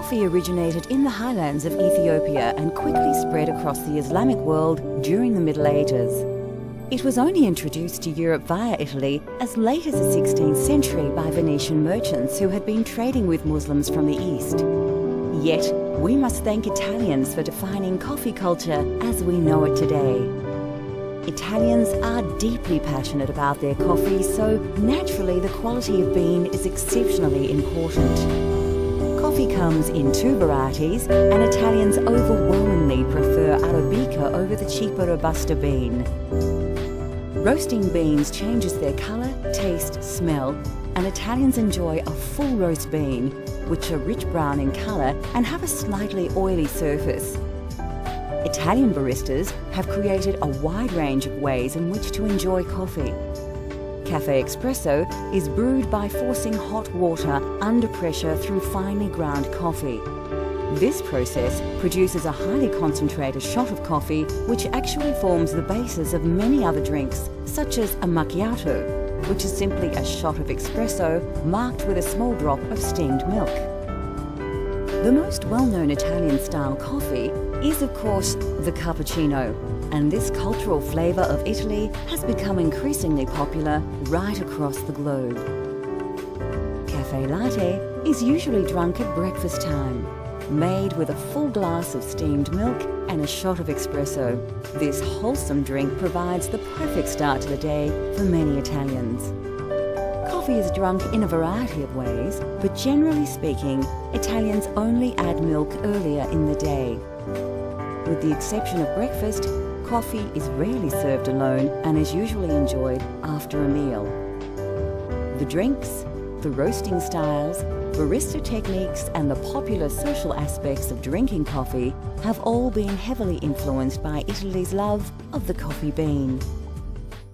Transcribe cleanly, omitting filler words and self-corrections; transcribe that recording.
Coffee originated in the highlands of Ethiopia and quickly spread across the Islamic world during the Middle Ages. It was only introduced to Europe via Italy as late as the 16th century by Venetian merchants who had been trading with Muslims from the East. Yet, we must thank Italians for defining coffee culture as we know it today. Italians are deeply passionate about their coffee, so naturally the quality of bean is exceptionally important. Coffee comes in two varieties, and Italians overwhelmingly prefer arabica over the cheaper robusta bean. Roasting beans changes their colour, taste, smell, and Italians enjoy a full roast bean, which are rich brown in colour and have a slightly oily surface. Italian baristas have created a wide range of ways in which to enjoy coffee. Cafe espresso is brewed by forcing hot water under pressure through finely ground coffee. This process produces a highly concentrated shot of coffee, which actually forms the basis of many other drinks, such as a macchiato, which is simply a shot of espresso marked with a small drop of steamed milk. The most well-known Italian-style coffee is, of course, the cappuccino, and this cultural flavour of Italy has become increasingly popular right across the globe. Cafe latte is usually drunk at breakfast time, made with a full glass of steamed milk and a shot of espresso. This wholesome drink provides the perfect start to the day for many Italians. Coffee is drunk in a variety of ways, but generally speaking, Italians only add milk earlier in the day. With the exception of breakfast, coffee is rarely served alone and is usually enjoyed after a meal. The drinks, the roasting styles, barista techniques and the popular social aspects of drinking coffee have all been heavily influenced by Italy's love of the coffee bean.